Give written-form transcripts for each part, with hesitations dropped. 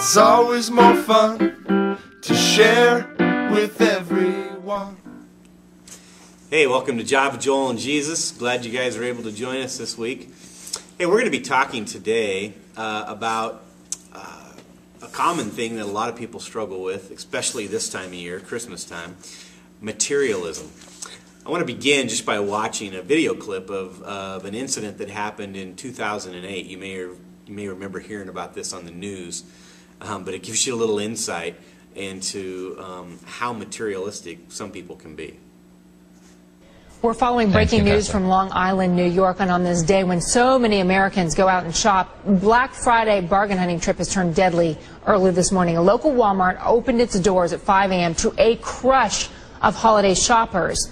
It's always more fun to share with everyone. Hey, welcome to Job, Joel, and Jesus. Glad you guys are able to join us this week. Hey, we're going to be talking today about a common thing that a lot of people struggle with, especially this time of year, Christmas time, materialism. I want to begin just by watching a video clip of an incident that happened in 2008. You may remember hearing about this on the news, but it gives you a little insight into how materialistic some people can be. We're following breaking news from Long Island, New York, and on this day when so many Americans go out and shop, Black Friday bargain hunting trip has turned deadly early this morning. A local Walmart opened its doors at 5 a.m. to a crush of holiday shoppers.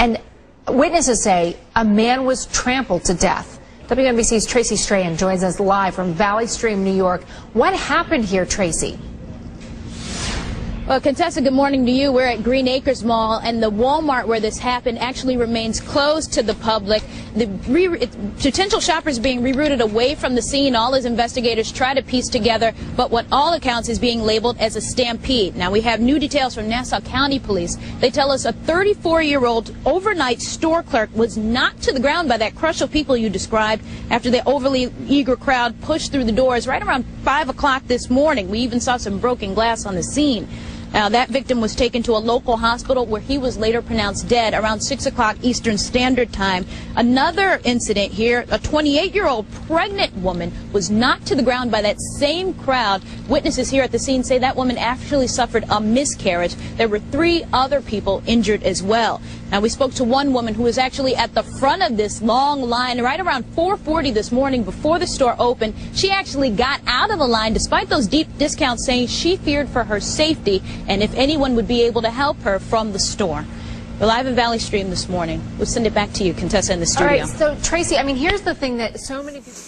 And witnesses say a man was trampled to death. WNBC's Tracy Strahan joins us live from Valley Stream, New York. What happened here, Tracy? Well, Contessa, good morning to you. We're at Green Acres Mall, and the Walmart where this happened actually remains closed to the public. The potential shoppers being rerouted away from the scene, all as investigators try to piece together, but what all accounts is being labeled as a stampede. Now, we have new details from Nassau County Police. They tell us a 34-year-old overnight store clerk was knocked to the ground by that crush of people you described after the overly eager crowd pushed through the doors right around 5 o'clock this morning. We even saw some broken glass on the scene. Now, that victim was taken to a local hospital where he was later pronounced dead around 6 o'clock Eastern Standard Time. Another incident here, a 28-year-old pregnant woman was knocked to the ground by that same crowd. Witnesses here at the scene say that woman actually suffered a miscarriage. There were 3 other people injured as well. Now, we spoke to one woman who was actually at the front of this long line right around 4:40 this morning before the store opened. She actually got out of the line despite those deep discounts, saying she feared for her safety and if anyone would be able to help her from the store. We're live in Valley Stream this morning. We'll send it back to you, Contessa, in the studio. All right, so Tracy, I mean, here's the thing that so many people...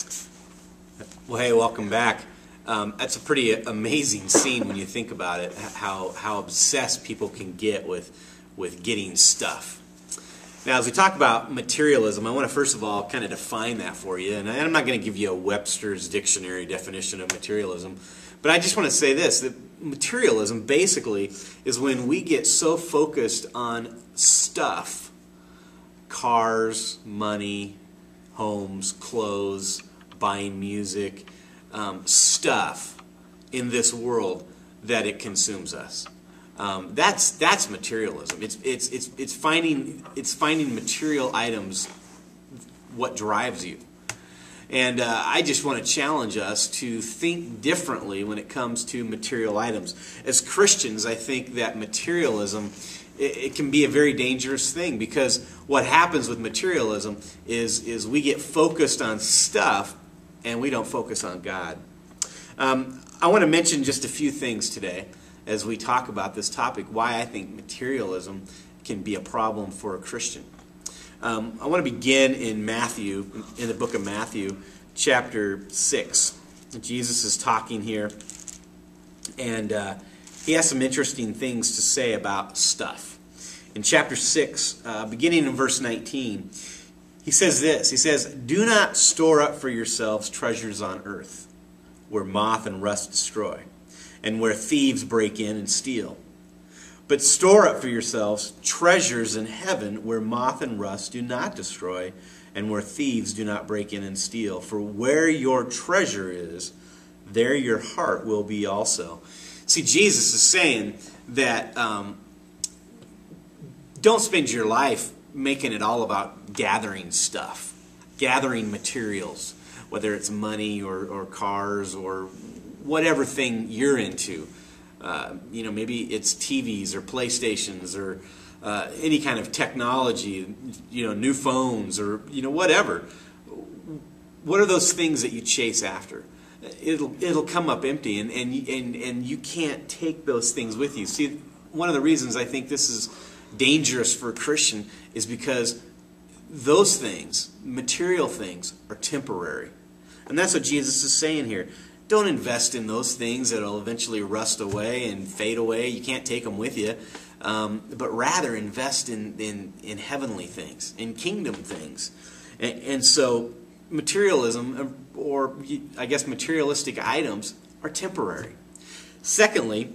Well, hey, welcome back. That's a pretty amazing scene when you think about it, how obsessed people can get with getting stuff. Now, as we talk about materialism, I want to first of all kind of define that for you, and I'm not going to give you a Webster's dictionary definition of materialism, but I just want to say this, that materialism basically is when we get so focused on stuff, cars, money, homes, clothes, buying music, stuff in this world that it consumes us. That's materialism. It's finding material items what drives you. And I just want to challenge us to think differently when it comes to material items. As Christians, I think that materialism, it can be a very dangerous thing, because what happens with materialism is we get focused on stuff and we don't focus on God. I want to mention just a few things today as we talk about this topic, why I think materialism can be a problem for a Christian. I want to begin in Matthew, in the book of Matthew, chapter 6. Jesus is talking here, and he has some interesting things to say about stuff. In chapter 6, beginning in verse 19, he says this. He says, "Do not store up for yourselves treasures on earth, where moth and rust destroy, and where thieves break in and steal. But store up for yourselves treasures in heaven, where moth and rust do not destroy, and where thieves do not break in and steal. For where your treasure is, there your heart will be also." See, Jesus is saying that don't spend your life making it all about gathering stuff, gathering materials, whether it's money or cars or whatever thing you're into. You know, maybe it's TVs or PlayStations or any kind of technology, you know, new phones or, you know, whatever. What are those things that you chase after? It'll come up empty, and you can't take those things with you. See, one of the reasons I think this is dangerous for a Christian is because those things, material things, are temporary. And that's what Jesus is saying here. Don't invest in those things that will eventually rust away and fade away. You can't take them with you. But rather invest in heavenly things, in kingdom things. And so materialism, or I guess materialistic items, are temporary. Secondly,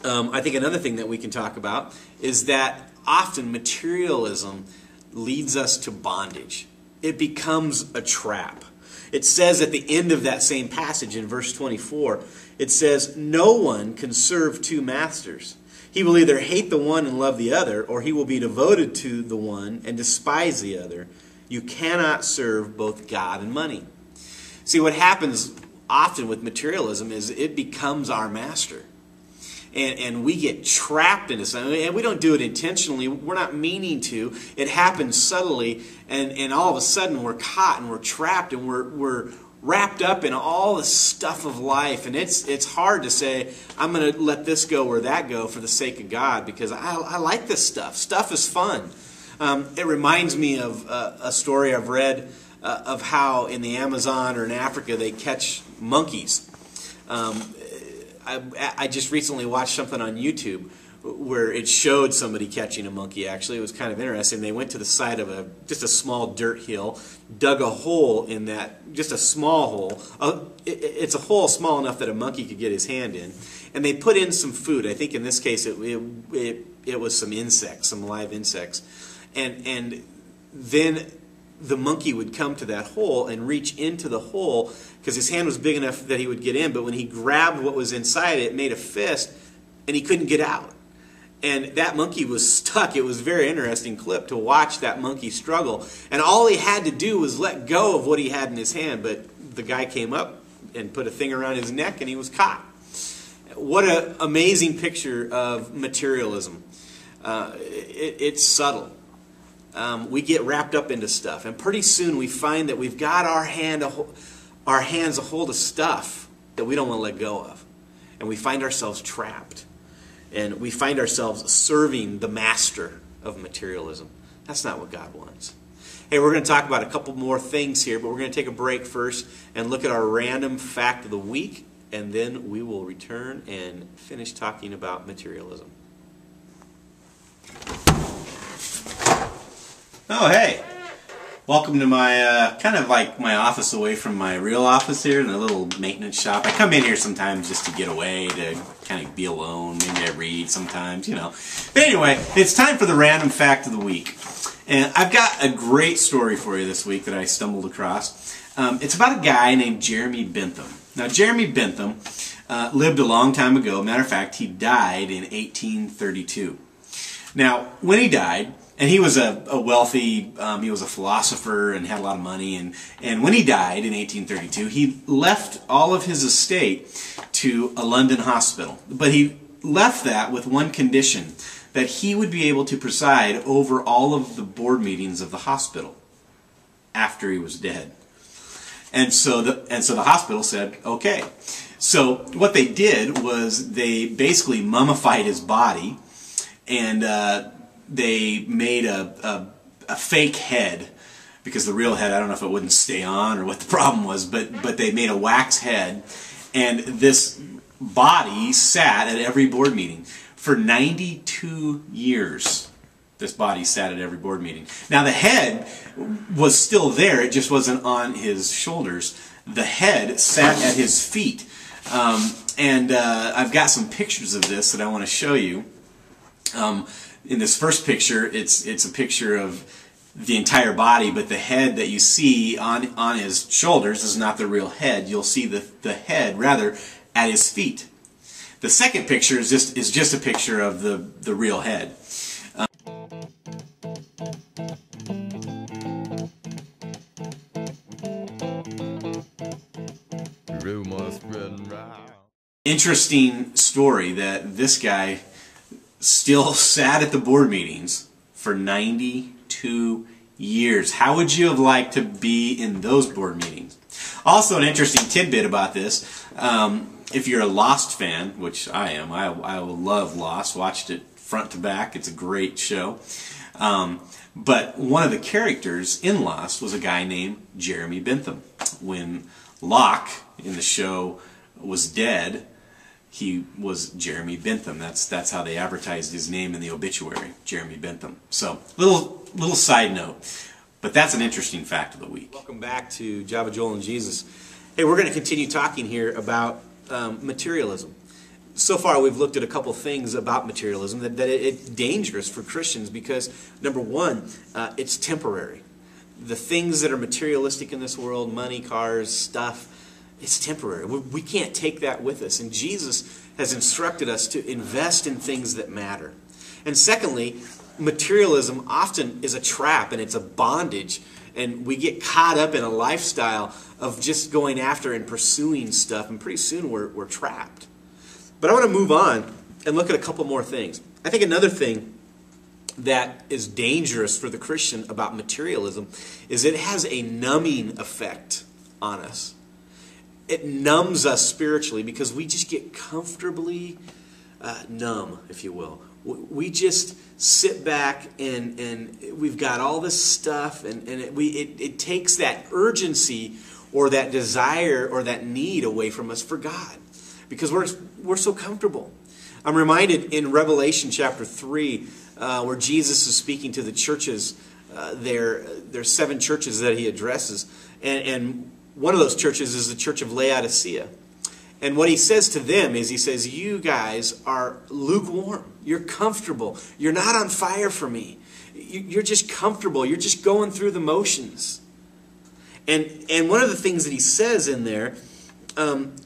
I think another thing that we can talk about is that often materialism leads us to bondage. It becomes a trap. It says at the end of that same passage in verse 24, it says, "No one can serve two masters. He will either hate the one and love the other, or he will be devoted to the one and despise the other. You cannot serve both God and money." See, what happens often with materialism is it becomes our master. And we get trapped into something. And we don't do it intentionally. We're not meaning to. It happens subtly, and all of a sudden we're caught and we're trapped and we're wrapped up in all the stuff of life. And it's hard to say, I'm going to let this go or that go for the sake of God, because I like this stuff. Stuff is fun. It reminds me of a story I've read of how in the Amazon or in Africa they catch monkeys. I just recently watched something on YouTube where it showed somebody catching a monkey. Actually, it was kind of interesting. They went to the side of just a small dirt hill, dug a hole in that, just a small hole. It's a hole small enough that a monkey could get his hand in, and they put in some food. I think in this case it was some insects, some live insects, and then the monkey would come to that hole and reach into the hole because his hand was big enough that he would get in, but when he grabbed what was inside it made a fist and he couldn't get out. And that monkey was stuck. It was a very interesting clip to watch that monkey struggle. And all he had to do was let go of what he had in his hand, but the guy came up and put a thing around his neck and he was caught. What an amazing picture of materialism. It's subtle. We get wrapped up into stuff, and pretty soon we find that we've got our hands a hold of stuff that we don't want to let go of, and we find ourselves trapped, and we find ourselves serving the master of materialism. That's not what God wants. Hey, we're going to talk about a couple more things here, but we're going to take a break first and look at our random fact of the week, and then we will return and finish talking about materialism. Oh, hey. Welcome to my, kind of like my office away from my real office here in a little maintenance shop. I come in here sometimes just to get away, to kind of be alone. Maybe I read sometimes, you know. But anyway, it's time for the random fact of the week. And I've got a great story for you this week that I stumbled across. It's about a guy named Jeremy Bentham. Now, Jeremy Bentham lived a long time ago. Matter of fact, he died in 1832. Now, when he died, and he was a wealthy, he was a philosopher and had a lot of money. And when he died in 1832, he left all of his estate to a London hospital. But he left that with one condition, that he would be able to preside over all of the board meetings of the hospital after he was dead. And so the hospital said, okay. So what they did was they basically mummified his body, and they made a fake head, because the real head, I don't know if it wouldn't stay on or what the problem was, but they made a wax head, and this body sat at every board meeting. For 92 years, this body sat at every board meeting. Now the head was still there, it just wasn't on his shoulders. The head sat at his feet. I've got some pictures of this that I want to show you. In this first picture, it's a picture of the entire body, but the head that you see on his shoulders is not the real head. You'll see the head rather at his feet. The second picture is just a picture of the real head. Interesting story that this guy still sat at the board meetings for 92 years. How would you have liked to be in those board meetings? Also, an interesting tidbit about this, if you're a Lost fan, which I am, I love Lost, watched it front to back, it's a great show. But one of the characters in Lost was a guy named Jeremy Bentham. When Locke in the show was dead, he was Jeremy Bentham. That's how they advertised his name in the obituary, Jeremy Bentham. So, little side note, but that's an interesting fact of the week. Welcome back to Java, Joel, and Jesus. Hey, we're going to continue talking here about materialism. So far, we've looked at a couple things about materialism that it's dangerous for Christians because, number one, it's temporary. The things that are materialistic in this world, money, cars, stuff, it's temporary. We can't take that with us. And Jesus has instructed us to invest in things that matter. And secondly, materialism often is a trap and it's a bondage. And we get caught up in a lifestyle of just going after and pursuing stuff. And pretty soon we're trapped. But I want to move on and look at a couple more things. I think another thing that is dangerous for the Christian about materialism is it has a numbing effect on us. It numbs us spiritually because we just get comfortably numb, if you will. We just sit back and we've got all this stuff and it takes that urgency or that desire or that need away from us for God because we're so comfortable. I'm reminded in Revelation chapter 3 where Jesus is speaking to the churches. There's 7 churches that he addresses, and one of those churches is the church of Laodicea. And what he says to them is, he says, you guys are lukewarm. You're comfortable. You're not on fire for me. You're just comfortable. You're just going through the motions. And one of the things that he says in there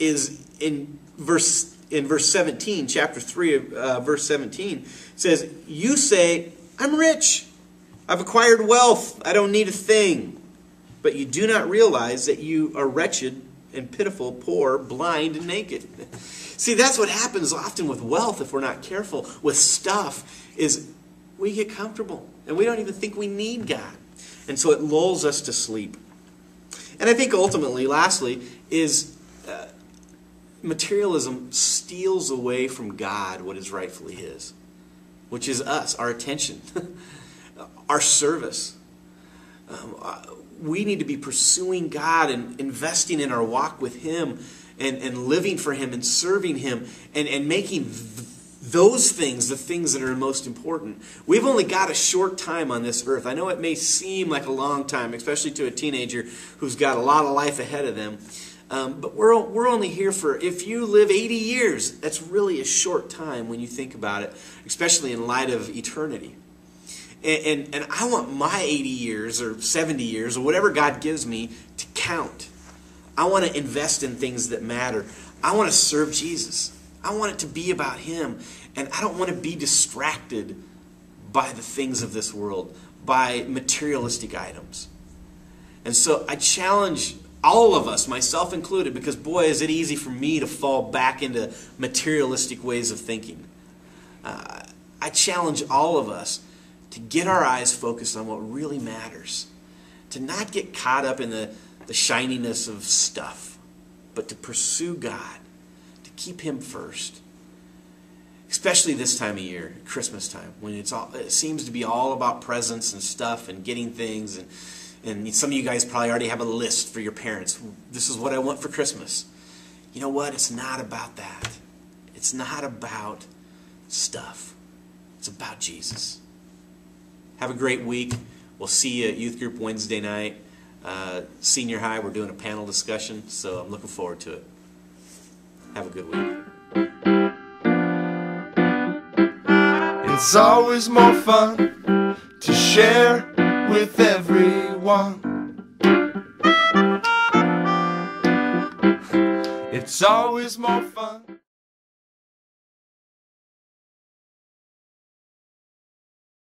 is in verse 17, chapter 3, verse 17, says, you say, I'm rich. I've acquired wealth. I don't need a thing. But you do not realize that you are wretched and pitiful, poor, blind, and naked. See, that's what happens often with wealth if we're not careful. With stuff is we get comfortable and we don't even think we need God. And so it lulls us to sleep. And I think ultimately, lastly, is materialism steals away from God what is rightfully His, which is us, our attention, our service. We need to be pursuing God and investing in our walk with Him and living for Him and serving Him and making those things the things that are most important. We've only got a short time on this earth. I know it may seem like a long time, especially to a teenager who's got a lot of life ahead of them. But we're only here for, if you live 80 years, that's really a short time when you think about it, especially in light of eternity. And I want my 80 years or 70 years or whatever God gives me to count. I want to invest in things that matter. I want to serve Jesus. I want it to be about Him. And I don't want to be distracted by the things of this world, by materialistic items. And so I challenge all of us, myself included, because boy, is it easy for me to fall back into materialistic ways of thinking. I challenge all of us to get our eyes focused on what really matters. To not get caught up in the shininess of stuff, but to pursue God, to keep Him first. Especially this time of year, Christmas time, when it seems to be all about presents and stuff and getting things. And some of you guys probably already have a list for your parents. This is what I want for Christmas. You know what? It's not about that. It's not about stuff. It's about Jesus. Have a great week. We'll see you at youth group Wednesday night. Senior high, we're doing a panel discussion, so I'm looking forward to it. Have a good week. It's always more fun to share with everyone. It's always more fun.